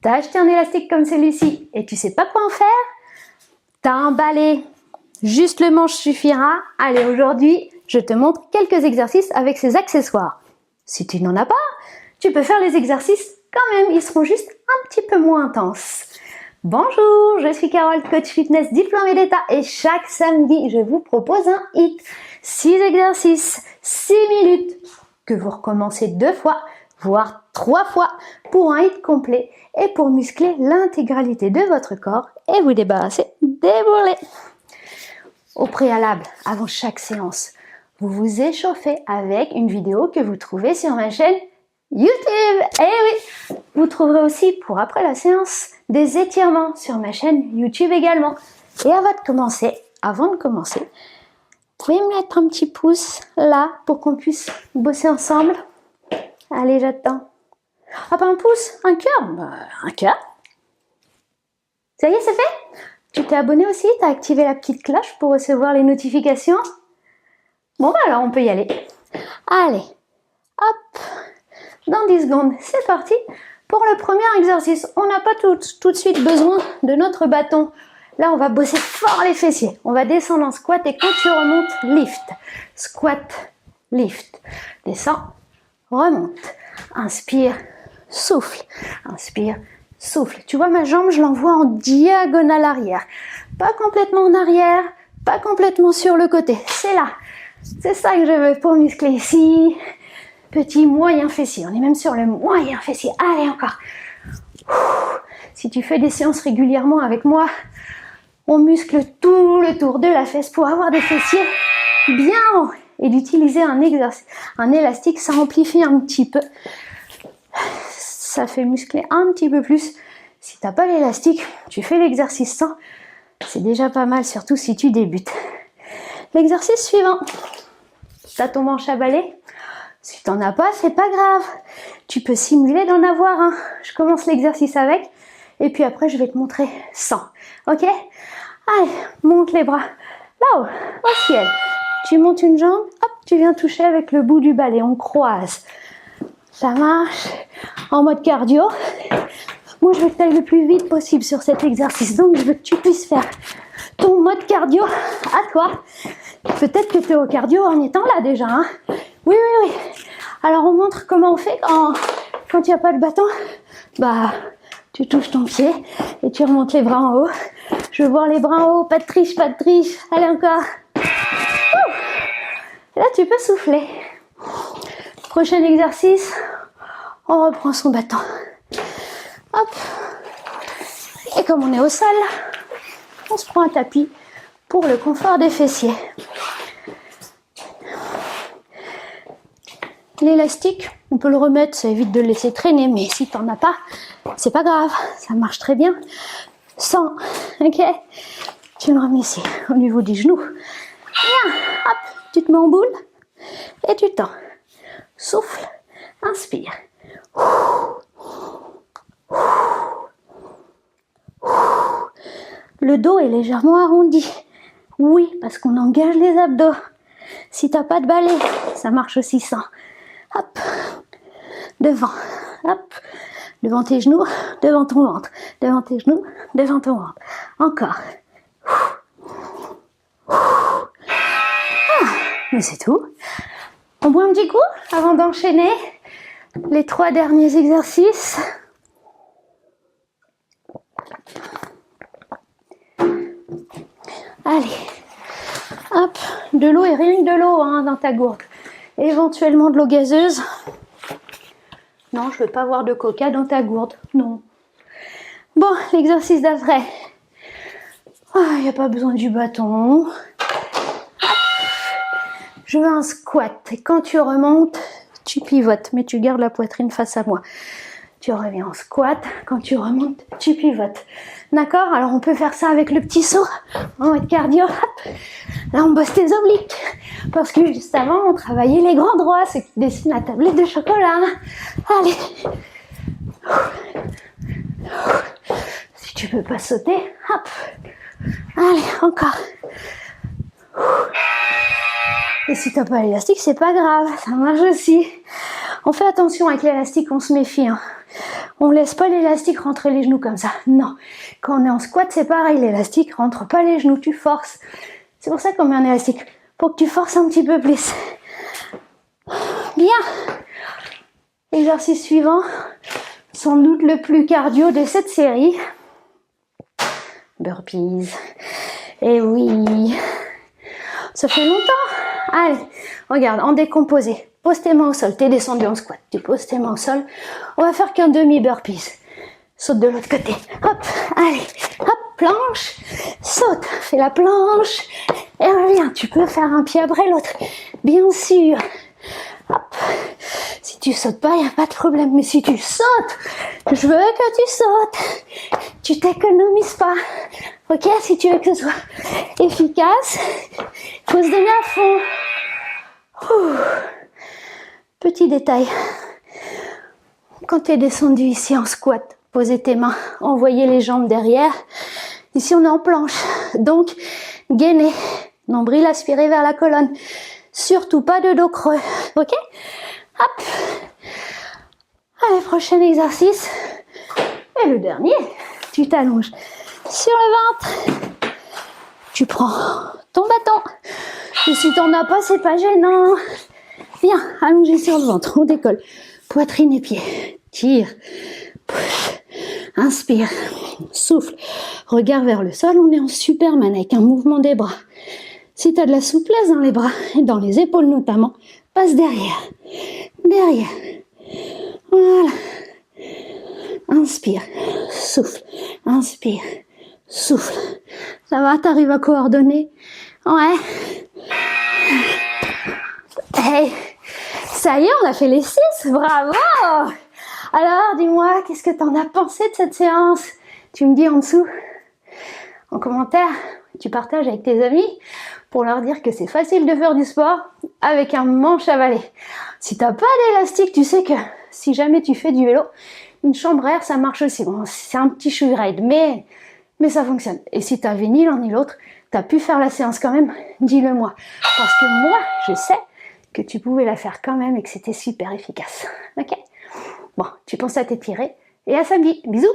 T'as acheté un élastique comme celui-ci et tu sais pas quoi en faire? T'as un balai, juste le manche suffira. Allez, aujourd'hui, je te montre quelques exercices avec ces accessoires. Si tu n'en as pas, tu peux faire les exercices quand même, ils seront juste un petit peu moins intenses. Bonjour, je suis Carole, coach fitness diplômée d'État et chaque samedi, je vous propose un HIIT. 6 exercices, 6 minutes que vous recommencez 2 fois, voire 3 fois pour un HIIT complet et pour muscler l'intégralité de votre corps et vous débarrasser des bourrelets. Au préalable, avant chaque séance, vous vous échauffez avec une vidéo que vous trouvez sur ma chaîne YouTube. Eh oui, vous trouverez aussi pour après la séance des étirements sur ma chaîne YouTube également. Et avant de commencer, vous pouvez me mettre un petit pouce là pour qu'on puisse bosser ensemble. Allez, j'attends. Ah, pas un pouce, un cœur. Un cœur. Ça y est, c'est fait? Tu t'es abonné aussi? T'as activé la petite cloche pour recevoir les notifications? Bon, bah alors on peut y aller. Allez, hop. Dans 10 secondes, c'est parti pour le premier exercice. On n'a pas tout de suite besoin de notre bâton. Là, on va bosser fort les fessiers. On va descendre en squat et quand tu remontes, lift. Squat, lift. Descends, remonte. Inspire, souffle. Inspire, souffle. Tu vois ma jambe, je l'envoie en diagonale arrière. Pas complètement en arrière, pas complètement sur le côté. C'est là. C'est ça que je veux pour muscler ici. Petit moyen fessier, on est même sur le moyen fessier. Allez, encore. Si tu fais des séances régulièrement avec moi, on muscle tout le tour de la fesse pour avoir des fessiers bien hauts. Et d'utiliser un élastique, ça amplifie un petit peu. Ça fait muscler un petit peu plus. Si tu n'as pas l'élastique, tu fais l'exercice sans. C'est déjà pas mal, surtout si tu débutes. L'exercice suivant. Tu as ton manche à balai. Si tu n'en as pas, c'est pas grave. Tu peux simuler d'en avoir un. Je commence l'exercice avec et puis après je vais te montrer sans. Ok? Allez, monte les bras là-haut, au ciel. Tu montes une jambe, hop, tu viens toucher avec le bout du balai. On croise. Ça marche en mode cardio. Moi, je veux que tu ailles le plus vite possible sur cet exercice. Donc, je veux que tu puisses faire ton mode cardio à toi. Peut-être que tu es au cardio en étant là déjà. Hein? Oui. Alors, on montre comment on fait quand il n'y a pas de bâton. Bah, tu touches ton pied et tu remontes les bras en haut. Je veux voir les bras en haut. Pas de triche, pas de triche. Allez, encore. Là, tu peux souffler. Prochain exercice. On reprend son bâton. Hop. Et comme on est au sol, on se prend un tapis pour le confort des fessiers. L'élastique, on peut le remettre, ça évite de le laisser traîner, mais si tu n'en as pas, c'est pas grave, ça marche très bien. Sans, ok? Tu le remets ici, au niveau du genou. Bien, hop, tu te mets en boule et tu tends. Souffle, inspire. Le dos est légèrement arrondi. Oui, parce qu'on engage les abdos. Si tu n'as pas de balai, ça marche aussi sans. Hop, devant, hop, devant tes genoux, devant ton ventre, devant tes genoux, devant ton ventre. Encore. Mais c'est tout. On boit un petit coup avant d'enchaîner les 3 derniers exercices. Allez, hop, de l'eau et rien que de l'eau hein, dans ta gourde. Éventuellement de l'eau gazeuse. Non, je veux pas avoir de coca dans ta gourde, non. Bon, l'exercice d'après. Il n'y a pas besoin du bâton. Je veux un squat. Et quand tu remontes, tu pivotes, mais tu gardes la poitrine face à moi. Tu reviens en squat. Quand tu remontes, tu pivotes. D'accord? Alors on peut faire ça avec le petit saut en mode cardio. Hop. Là on bosse tes obliques. Parce que juste avant on travaillait les grands droits, ceux qui dessinent la tablette de chocolat. Allez. Si tu peux pas sauter, hop. Allez, encore. Et si t'as pas l'élastique, c'est pas grave, ça marche aussi. On fait attention avec l'élastique, on se méfie. Hein. On laisse pas l'élastique rentrer les genoux comme ça. Non. Quand on est en squat, c'est pareil. L'élastique rentre pas les genoux, tu forces. C'est pour ça qu'on met un élastique. Pour que tu forces un petit peu plus. Bien. Exercice suivant. Sans doute le plus cardio de cette série. Burpees. Et oui. Ça fait longtemps. Allez, regarde, en décomposé. Pose tes mains au sol. T'es descendu en squat. Tu poses tes mains au sol. On va faire qu'un demi burpees. Saute de l'autre côté. Hop, allez. Hop, planche. Saute. Fais la planche. Et reviens. Tu peux faire un pied après l'autre. Bien sûr. Hop. Si tu sautes pas, il n'y a pas de problème. Mais si tu sautes, je veux que tu sautes. Tu t'économises pas. Ok? Si tu veux que ce soit efficace, il faut se donner à fond. Ouh. Petit détail. Quand tu es descendu ici en squat, posez tes mains, envoyez les jambes derrière. Ici, on est en planche. Donc, gainer. Nombril aspiré vers la colonne. Surtout pas de dos creux. Ok? Hop. Allez, prochain exercice. Et le dernier, tu t'allonges sur le ventre. Tu prends ton bâton. Et si t'en as pas, c'est pas gênant. Viens, allongé sur le ventre. On décolle. Poitrine et pieds. Tire. Push. Inspire. Souffle. Regard vers le sol. On est en Superman avec un mouvement des bras. Si tu as de la souplesse dans les bras et dans les épaules notamment, passe derrière. Derrière. Voilà. Inspire. Souffle. Inspire. Souffle. Ça va, t'arrives à coordonner? Ouais. Hey, ça y est, on a fait les 6. Bravo! Alors, dis-moi, qu'est-ce que t'en as pensé de cette séance? Tu me dis en dessous, en commentaire, tu partages avec tes amis pour leur dire que c'est facile de faire du sport avec un manche à balai. Si t'as pas d'élastique, tu sais que si jamais tu fais du vélo, une chambre à air, ça marche aussi. Bon, c'est un petit shoe ride, mais ça fonctionne. Et si t'avais ni l'un ni l'autre, t'as pu faire la séance quand même, dis-le moi. Parce que moi, je sais que tu pouvais la faire quand même et que c'était super efficace. Ok? Bon, tu penses à t'étirer et à samedi. Bisous!